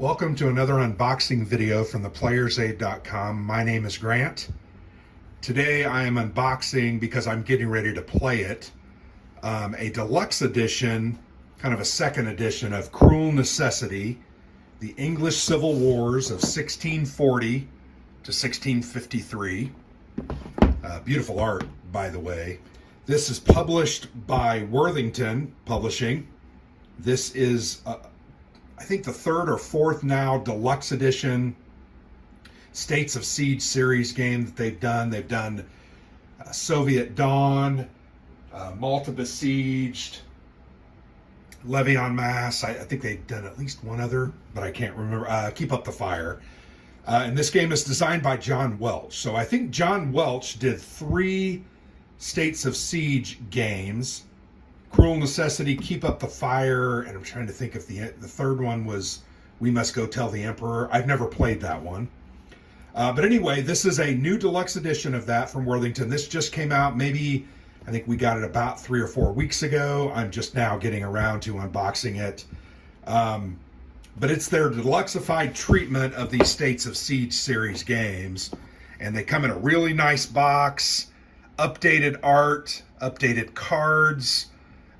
Welcome to another unboxing video from theplayersaid.com. My name is Grant. Today I am unboxing, because I'm getting ready to play it, a deluxe edition, kind of a second edition of Cruel Necessity, the English Civil Wars of 1640 to 1653. Beautiful art, by the way. This is published by Worthington Publishing. This is I think the third or fourth now deluxe edition States of Siege series game that they've done. They've done Soviet Dawn, Malta Besieged, Levy en Masse. I think they've done at least one other, but I can't remember. Keep Up the Fire. And this game is designed by John Welch. So I think John Welch did 3 States of Siege games. Cruel Necessity, Keep Up the Fire, and I'm trying to think if the third one was We Must Go Tell the Emperor. I've never played that one. But anyway, this is a new deluxe edition of that from Worthington. This just came out maybe, I think we got it about 3 or 4 weeks ago. I'm just now getting around to unboxing it. But it's their deluxeified treatment of these States of Siege series games. And they come in a really nice box, updated art, updated cards.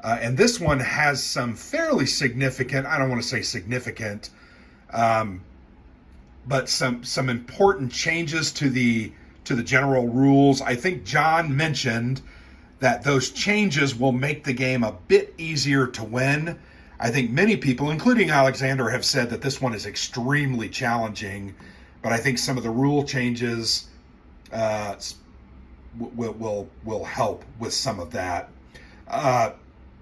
And this one has some fairly significant, I don't want to say significant, but some important changes to the general rules. I think John mentioned that those changes will make the game a bit easier to win. I think many people, including Alexander, have said that this one is extremely challenging, but I think some of the rule changes will help with some of that.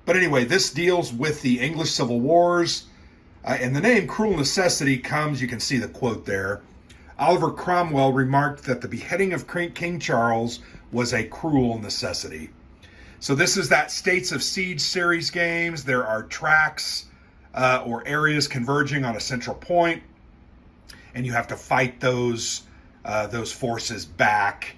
But anyway, this deals with the English Civil Wars, and the name Cruel Necessity comes, you can see the quote there. Oliver Cromwell remarked that the beheading of King Charles was a cruel necessity. So this is that States of Siege series games. There are tracks or areas converging on a central point, and you have to fight those forces back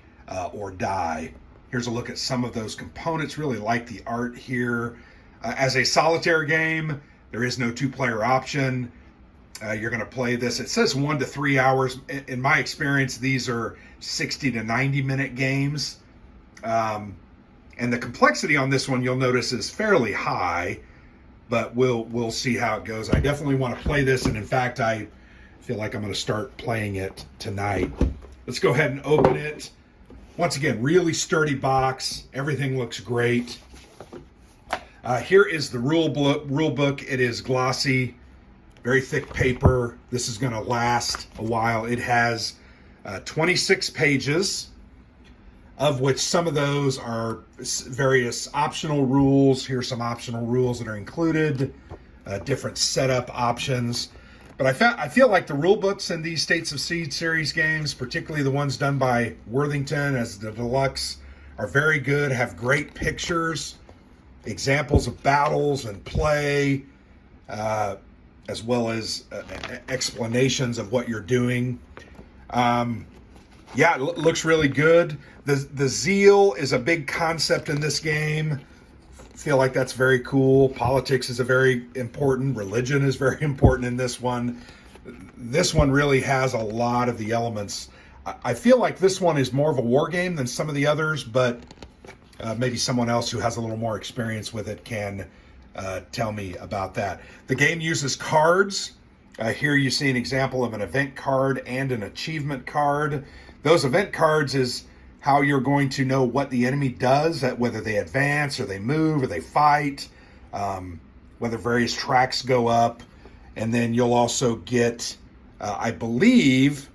or die. Here's a look at some of those components. Really like the art here. As a solitaire game, there is no 2-player option. You're going to play this. It says 1 to 3 hours. In my experience, these are 60 to 90-minute games. And the complexity on this one, you'll notice, is fairly high, but we'll see how it goes. I definitely want to play this, and in fact, I feel like I'm going to start playing it tonight. Let's go ahead and open it. Once again, really sturdy box. Everything looks great. Here is the rule book. It is glossy, very thick paper. This is going to last a while. It has 26 pages, of which some of those are various optional rules. Here's some optional rules that are included, different setup options. But I feel like the rule books in these States of Siege series games, particularly the ones done by Worthington as the deluxe, are very good, have great pictures, examples of battles and play, as well as explanations of what you're doing. Yeah, it looks really good. The zeal is a big concept in this game. Feel like that's very cool. Politics is very important. Religion is very important in this one. This one really has a lot of the elements. I feel like this one is more of a war game than some of the others, but maybe someone else who has a little more experience with it can tell me about that. The game uses cards. Here you see an example of an event card and an achievement card. Those event cards is how you're going to know what the enemy does, whether they advance or they move or they fight, whether various tracks go up. And then you'll also get, I believe,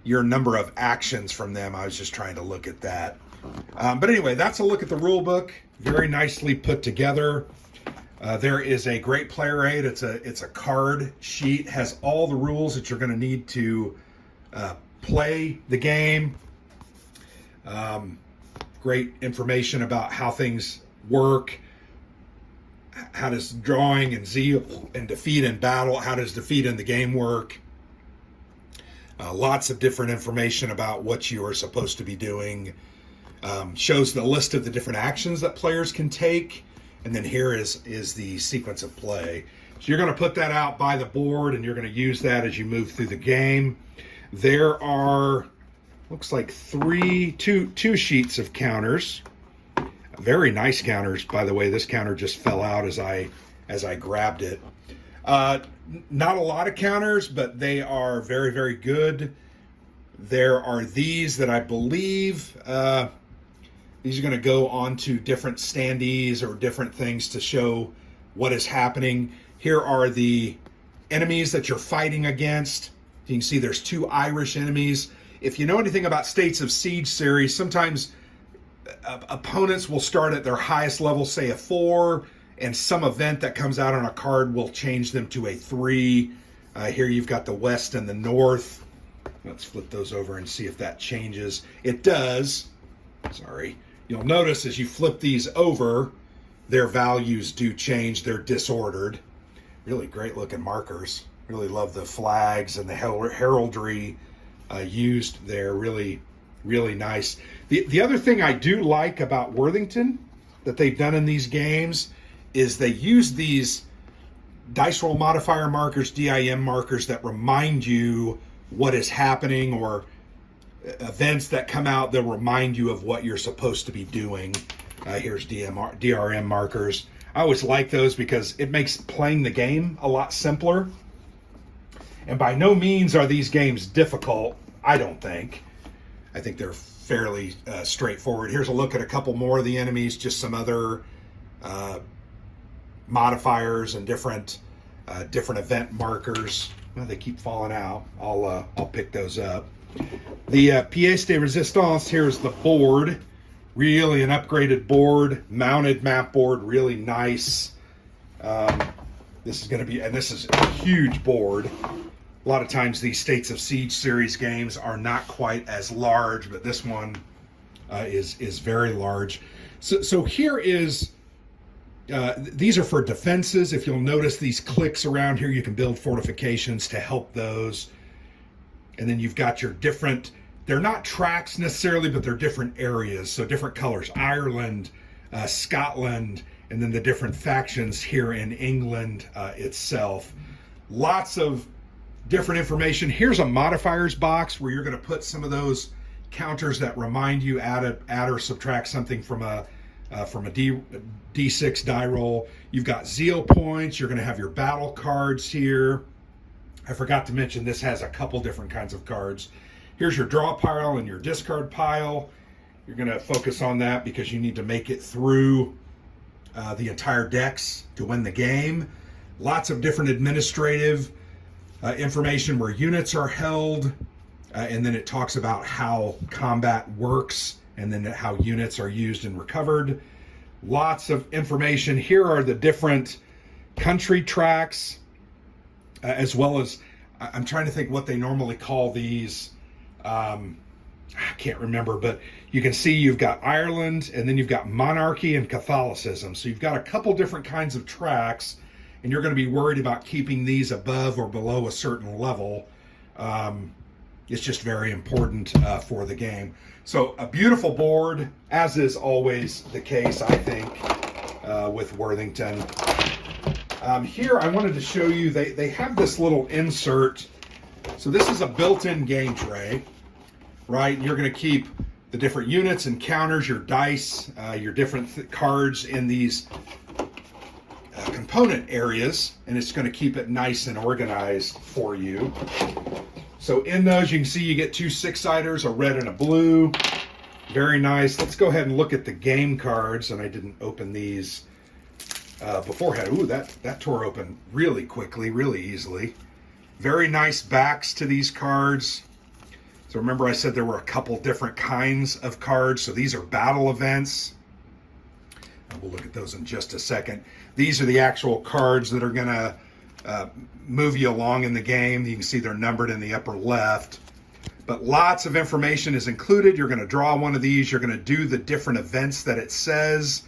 your number of actions from them. I was just trying to look at that. But anyway, that's a look at the rule book. Very nicely put together. There is a great player aid. It's a card sheet. Has all the rules that you're going to need to play the game. Great information about how things work. How does drawing and zeal and defeat in battle, how does defeat in the game work? Lots of different information about what you are supposed to be doing. Shows the list of the different actions that players can take. And then here is the sequence of play. So you're going to put that out by the board, and you're going to use that as you move through the game. There are, looks like two sheets of counters. Very nice counters, by the way. This counter just fell out as I grabbed it. Not a lot of counters, but they are very, very good. There are these that I believe these are going to go onto different standees or different things to show what is happening. Here are the enemies that you're fighting against. You can see there's 2 Irish enemies. If you know anything about States of Siege series, sometimes opponents will start at their highest level, say a 4, and some event that comes out on a card will change them to a 3. Here you've got the West and the North. Let's flip those over and see if that changes. It does. Sorry. You'll notice as you flip these over, their values do change. They're disordered. Really great looking markers. Really love the flags and the heraldry used there. Really, really nice. The other thing I do like about Worthington that they've done in these games is they use these dice roll modifier markers, DIM markers, that remind you what is happening, or events that come out that remind you of what you're supposed to be doing. Here's DRM markers. I always like those because it makes playing the game a lot simpler. And by no means are these games difficult, I don't think. I think they're fairly straightforward. Here's a look at a couple more of the enemies, just some other modifiers and different event markers. Well, they keep falling out. I'll pick those up. The pièce de résistance, here's the board. Really an upgraded board, mounted map board, really nice. This is going to be, and this is a huge board. A lot of times these States of Siege series games are not quite as large, but this one is very large. So here is, these are for defenses. If you'll notice these clicks around here, you can build fortifications to help those. And then you've got your different, they're not tracks necessarily, but they're different areas. So different colors, Ireland, Scotland, and then the different factions here in England itself. Lots of different information. Here's a modifiers box where you're going to put some of those counters that remind you, add or subtract something from a D6 die roll. You've got zeal points. You're going to have your battle cards here. I forgot to mention this has a couple different kinds of cards. Here's your draw pile and your discard pile. You're going to focus on that because you need to make it through the entire decks to win the game. Lots of different administrative information where units are held, and then it talks about how combat works, and then how units are used and recovered. Lots of information. Here are the different country tracks, as well as, I'm trying to think what they normally call these. I can't remember, but you can see you've got Ireland, and then you've got monarchy and Catholicism. So you've got a couple different kinds of tracks, and you're going to be worried about keeping these above or below a certain level. It's just very important for the game. So a beautiful board, as is always the case, I think, with Worthington. Here I wanted to show you, they have this little insert. So this is a built-in game tray, right? And you're going to keep the different units and counters, your dice, your different cards in these component areas, and it's going to keep it nice and organized for you. So in those, you can see you get 2 6-siders, a red and a blue. Very nice. Let's go ahead and look at the game cards, and I didn't open these beforehand. Ooh, that tore open really quickly, really easily. Very nice backs to these cards. So remember I said there were a couple different kinds of cards. So these are battle events. We'll look at those in just a second. These are the actual cards that are going to move you along in the game. You can see they're numbered in the upper left. But lots of information is included. You're going to draw one of these. You're going to do the different events that it says.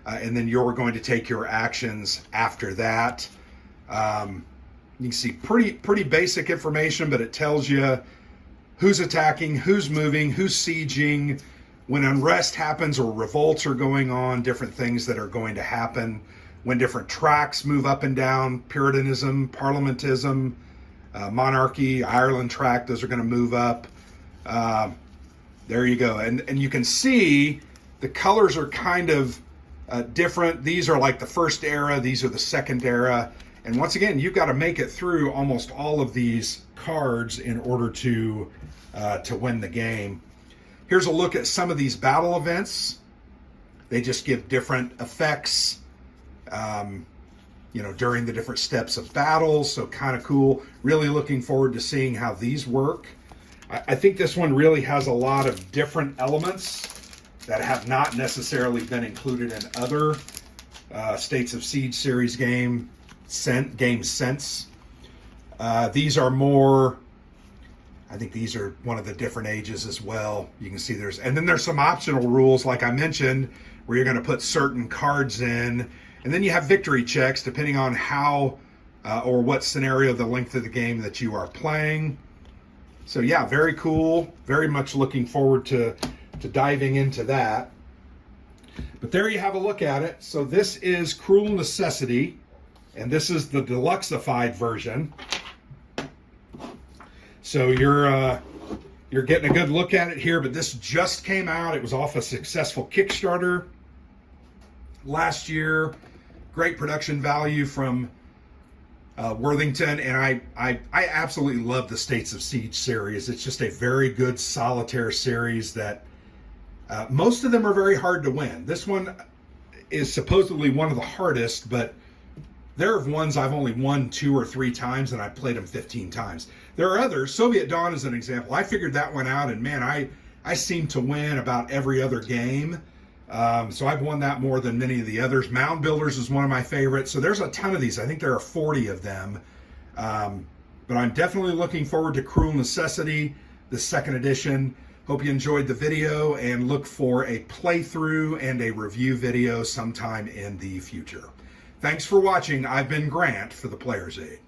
And then you're going to take your actions after that. You can see pretty basic information, but it tells you who's attacking, who's moving, who's sieging, when unrest happens or revolts are going on, different things that are going to happen when different tracks move up and down, Puritanism, Parliamentism, Monarchy, Ireland track, those are going to move up. There you go. And you can see the colors are kind of different. These are like the first era. These are the second era. And once again, you've got to make it through almost all of these cards in order to win the game. Here's a look at some of these battle events. They just give different effects, during the different steps of battle. So kind of cool. Really looking forward to seeing how these work. I think this one really has a lot of different elements that have not necessarily been included in other States of Siege series games since. These are more, I think these are one of the different ages as well. You can see and then there's some optional rules, like I mentioned, where you're going to put certain cards in. And then you have victory checks depending on how or what scenario, the length of the game that you are playing. So yeah, very cool. Very much looking forward to diving into that. But there you have a look at it. So this is Cruel Necessity, and this is the deluxeified version. So you're getting a good look at it here, but this just came out. It was off a successful Kickstarter last year. Great production value from Worthington, and I absolutely love the States of Siege series. It's just a very good solitaire series that most of them are very hard to win. This one is supposedly one of the hardest, but there are ones I've only won 2 or 3 times, and I played them 15 times. There are others. Soviet Dawn is an example. I figured that one out, and man, I seem to win about every other game. So I've won that more than many of the others. Mound Builders is one of my favorites. So there's a ton of these. I think there are 40 of them. But I'm definitely looking forward to Cruel Necessity, the second edition. Hope you enjoyed the video, and look for a playthrough and a review video sometime in the future. Thanks for watching. I've been Grant for the Player's Aid.